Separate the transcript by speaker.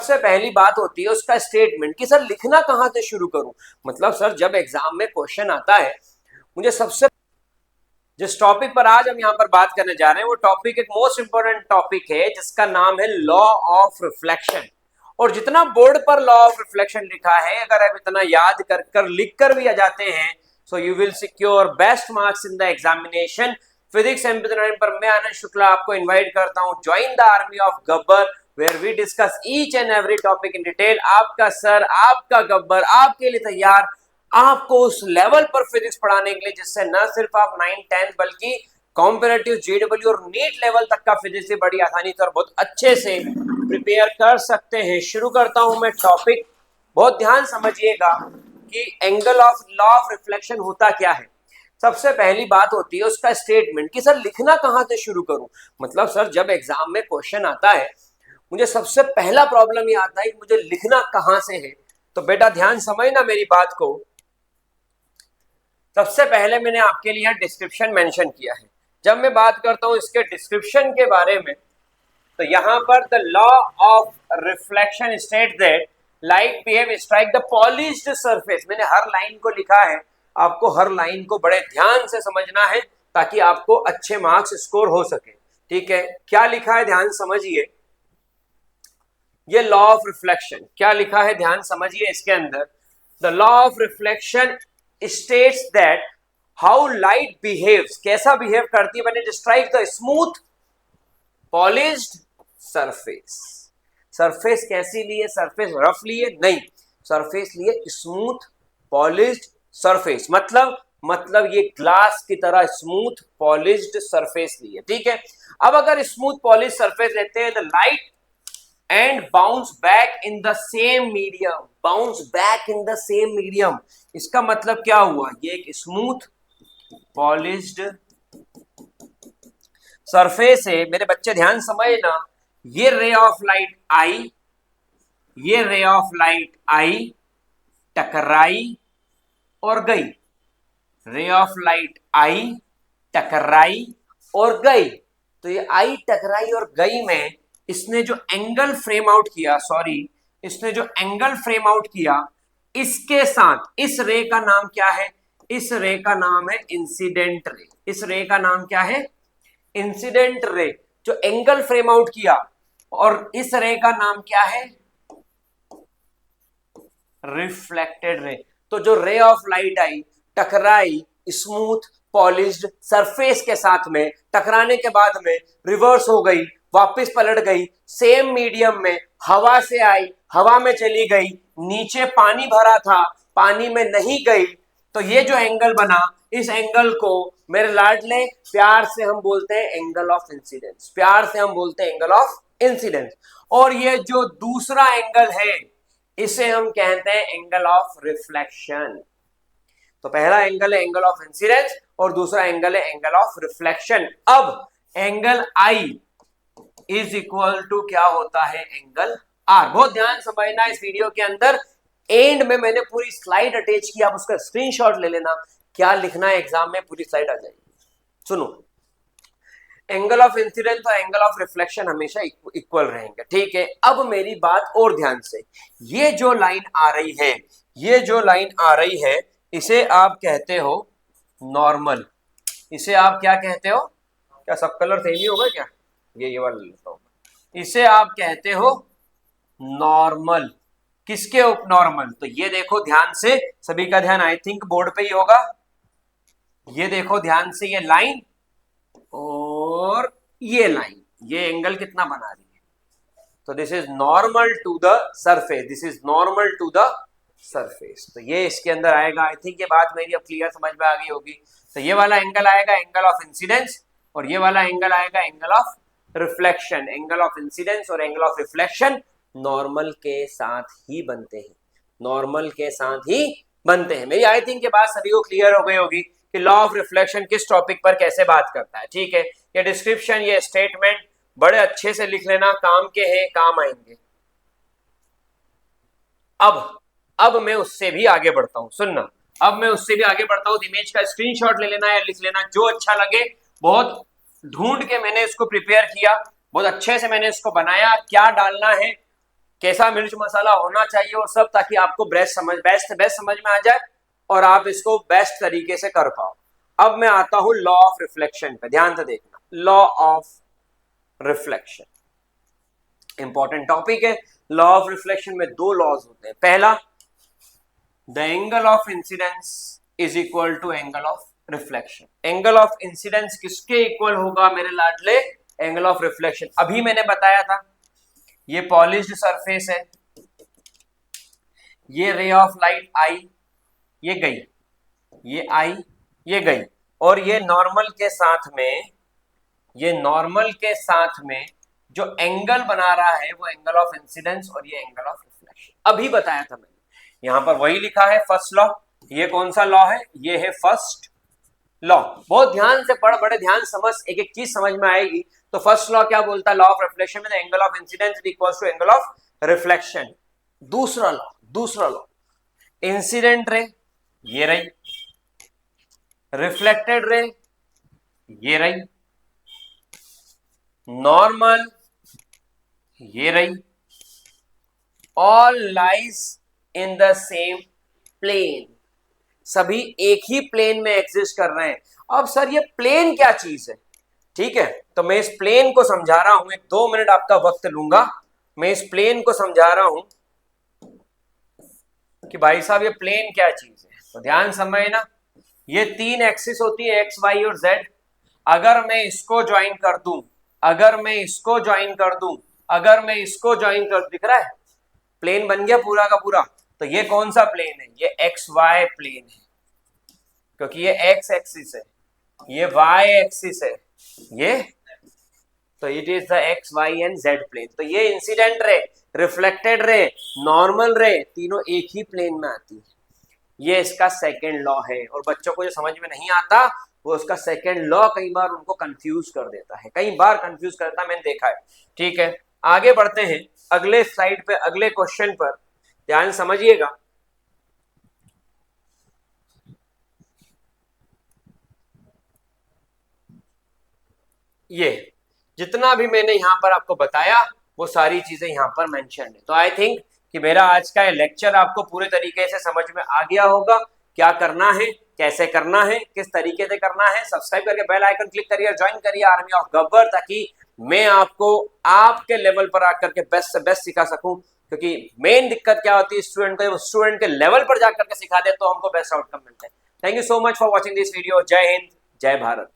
Speaker 1: सबसे पहली बात होती है उसका स्टेटमेंट कि सर लिखना कहां से शुरू करूं। मतलब सर जब एग्जाम में क्वेश्चन आता है, मुझे सबसे जिस टॉपिक पर आज हम यहाँ पर बात करने जा रहे हैं वो टॉपिक एक मोस्ट इंपोर्टेंट टॉपिक है जिसका नाम है लॉ ऑफ रिफ्लेक्शन। और जितना बोर्ड पर लॉ ऑफ रिफ्लेक्शन लिखा है, अगर आप इतना याद कर कर लिख कर भी आ जाते हैं, so you will secure best marks in the examination. Physics MP9 पर मैं आनंद शुक्ला आपको इन्वाइट करता हूँ, join the army of Gabbar where we discuss each and every topic in detail। आपका सर, आपका गब्बर आपके लिए तैयार, आपको उस लेवल पर फिजिक्स पढ़ाने के लिए जिससे न सिर्फ आप 9-10 बल्कि कॉम्पिटिटिव JEE और नीट लेवल तक का फिजिक्स भी बड़ी आसानी से और बहुत अच्छे से प्रिपेयर कर सकते हैं। शुरू करता हूं मैं टॉपिक। बहुत ध्यान समझिएगा कि angle of law of reflection होता क्या है। सबसे पहली बात होती है उसका स्टेटमेंट कि सर लिखना कहां से शुरू करूं। मतलब सर जब एग्जाम में क्वेश्चन आता है, मुझे सबसे पहला प्रॉब्लम ये आता है कि मुझे लिखना कहां से है। तो बेटा ध्यान समझना मेरी बात को। सबसे पहले मैंने आपके लिए डिस्क्रिप्शन मेंशन किया है। जब मैं बात करता हूं इसके डिस्क्रिप्शन के बारे में, तो यहां पर the law of reflection state that light behave strike the polished surface. मैंने हर लाइन को लिखा है, आपको हर लाइन को बड़े ध्यान से समझना है ताकि आपको अच्छे मार्क्स स्कोर हो सके। ठीक है, क्या लिखा है ध्यान समझिए। ये लॉ ऑफ रिफ्लेक्शन क्या लिखा है ध्यान समझिए। इसके अंदर the law of reflection states that how light behaves, कैसा बिहेव करती है when it strikes the smooth polished surface. Surface कैसी लिए? सरफेस रफ लिए? नहीं, सरफेस लिए स्मूथ पॉलिश्ड सरफेस। मतलब ये ग्लास की तरह स्मूथ पॉलिश्ड सरफेस लिए। ठीक है, अब अगर स्मूथ पॉलिश्ड सरफेस लेते हैं the light and bounce back in the same medium, bounce back in the same medium। इसका मतलब क्या हुआ? ये एक स्मूथ पॉलिश्ड सरफेस है। मेरे बच्चे ध्यान समझना, ये रे ऑफ लाइट आई, ये रे ऑफ लाइट आई, टकराई और गई। रे ऑफ लाइट आई, टकराई और गई। तो ये आई, टकराई और गई में इसने जो एंगल फ्रेम आउट किया, इसने जो एंगल फ्रेम आउट किया, इसके साथ इस रे का नाम क्या है? इस रे का नाम है इंसिडेंट रे। इस रे का नाम क्या है? Incident ray. जो एंगल फ्रेम आउट किया, और इस रे का नाम क्या है? Reflected ray. तो जो रे ऑफ लाइट आई, टकराई स्मूथ पॉलिश्ड सरफेस के साथ में, टकराने के बाद में रिवर्स हो गई, वापस पलट गई, सेम मीडियम में हवा से आई, हवा में चली गई, नीचे पानी भरा था, पानी में नहीं गई। तो ये जो एंगल बना, इस एंगल को मेरे लाडले प्यार से हम बोलते हैं एंगल ऑफ इंसिडेंस। प्यार से हम बोलते हैं एंगल ऑफ इंसिडेंस। और ये जो दूसरा एंगल है इसे हम कहते हैं एंगल ऑफ रिफ्लेक्शन। तो पहला एंगल है एंगल ऑफ इंसिडेंस और दूसरा एंगल है एंगल ऑफ रिफ्लेक्शन। अब angle I is equal to क्या होता है? Angle R. बहुत ध्यान समझना इस वीडियो के अंदर। एंड में मैंने पूरी स्लाइड अटैच की, आप उसका स्क्रीनशॉट ले लेना। क्या लिखना है एग्जाम में, पूरी स्लाइड आ जाएगी। सुनो, एंगल ऑफ इंसिडेंस और एंगल ऑफ रिफ्लेक्शन हमेशा इक्वल रहेंगे। ठीक है, अब मेरी बात और ध्यान से, ये जो लाइन आ रही है, ये जो लाइन आ रही है, इसे आप कहते हो नॉर्मल। इसे आप क्या कहते हो? क्या सब कलर सेम ही होगा क्या? ये वाला लेता हूं। इसे आप कहते हो नॉर्मल। किसके उप नॉर्मल? तो ये देखो ध्यान से, सभी का ध्यान आई थिंक बोर्ड पे ही होगा। ये देखो ध्यान से, ये लाइन और ये लाइन, ये एंगल कितना बना रही है? तो this is normal to the surface, this is normal to the surface. तो ये इसके अंदर आएगा। आई थिंक ये बात मेरी अब क्लियर समझ में आ गई होगी। तो ये वाला एंगल आएगा एंगल ऑफ इंसिडेंस और ये वाला एंगल आएगा angle of reflection. Angle of incidence और एंगल ऑफ रिफ्लेक्शन नॉर्मल के साथ ही बनते हैं, नॉर्मल के साथ ही बनते हैं। मेरी आई थिंक ये बात सभी को क्लियर हो गई होगी कि लॉ ऑफ रिफ्लेक्शन किस टॉपिक पर कैसे बात करता है। ठीक है, ये डिस्क्रिप्शन, ये स्टेटमेंट बड़े अच्छे से लिख लेना, काम के हैं, काम आएंगे। अब मैं उससे भी आगे बढ़ता हूं, सुनना। अब मैं उससे भी आगे बढ़ता हूं। इमेज का स्क्रीनशॉट ले लेना या लिख लेना, जो अच्छा लगे। बहुत ढूंढ के मैंने इसको प्रिपेयर किया, बहुत अच्छे से मैंने इसको बनाया। क्या डालना है? कैसा मिर्च मसाला होना चाहिए और सब, ताकि आपको बेस्ट समझ में आ जाए और आप इसको बेस्ट तरीके से कर पाओ। अब मैं आता हूं लॉ ऑफ रिफ्लेक्शन पे, ध्यान से देखना। Law of reflection important topic है। लॉ ऑफ रिफ्लेक्शन में दो लॉज होते हैं। पहला, the angle of incidence is equal to angle of reflection. Angle of incidence किसके इक्वल होगा मेरे लाडले? Angle of reflection. अभी मैंने बताया था ये पॉलिश्ड सरफेस है, ये रे ऑफ लाइट आई, ये गई, ये आई, ये गई, और ये नॉर्मल के साथ में, ये नॉर्मल के साथ में जो एंगल बना रहा है वो एंगल ऑफ इंसिडेंस और ये एंगल ऑफ रिफ्लेक्शन। अभी बताया था मैंने, यहां पर वही लिखा है फर्स्ट लॉ। ये कौन सा लॉ है? ये है फर्स्ट लॉ। बहुत ध्यान से पढ़, बड़े ध्यान समझ, एक एक चीज समझ में आएगी। तो फर्स्ट लॉ क्या बोलता है? लॉ ऑफ रिफ्लेक्शन में angle of incidence is equal to angle of reflection. दूसरा लॉ, इंसिडेंट रे ये रही, रिफ्लेक्टेड रे ये रही, नॉर्मल ये रही, all lies in the same plane. सभी एक ही प्लेन में एग्जिस्ट कर रहे हैं। अब सर ये प्लेन क्या चीज है? ठीक है, तो मैं इस प्लेन को समझा रहा हूं, एक 2 मिनट आपका वक्त लूंगा। मैं इस प्लेन को समझा रहा हूं कि भाई साहब ये प्लेन क्या चीज है। तो ध्यान समझना, ये 3 एक्सिस होती है, एक्स वाई और जेड। अगर मैं इसको ज्वाइन कर दूं, अगर मैं इसको ज्वाइन कर दूं, अगर मैं इसको ज्वाइन कर, दिख रहा है प्लेन बन गया पूरा का पूरा। तो ये कौन सा प्लेन है? ये एक्स वाई प्लेन है, क्योंकि ये एक्स एक्सिस है, ये वाई एक्सिस है, ये, तो it is the X Y and Z plane. तो ये incident ray, reflected ray, normal रे, तीनों एक ही प्लेन में आती है। ये इसका सेकेंड लॉ है। और बच्चों को जो समझ में नहीं आता वो उसका सेकेंड लॉ कई बार उनको कंफ्यूज कर देता है, कई बार कंफ्यूज करता है, मैंने देखा है। ठीक है, आगे बढ़ते हैं अगले स्लाइड पे, अगले क्वेश्चन पर ध्यान समझिएगा। ये जितना भी मैंने यहां पर आपको बताया वो सारी चीजें यहां पर मेंशन है। तो आई थिंक कि मेरा आज का लेक्चर आपको पूरे तरीके से समझ में आ गया होगा। क्या करना है, कैसे करना है, किस तरीके से करना है। सब्सक्राइब करके बेल आइकन क्लिक करिए, ज्वाइन करिए आर्मी ऑफ गब्बर, ताकि मैं आपको आपके लेवल पर आकर के बेस्ट से बेस्ट सिखा सकूं। क्योंकि मेन दिक्कत क्या होती है स्टूडेंट को, स्टूडेंट के लेवल पर जाकर के सिखा दे तो हमको बेस्ट आउटकम मिलता है। Thank you so much for watching this video. जय हिंद, जय भारत।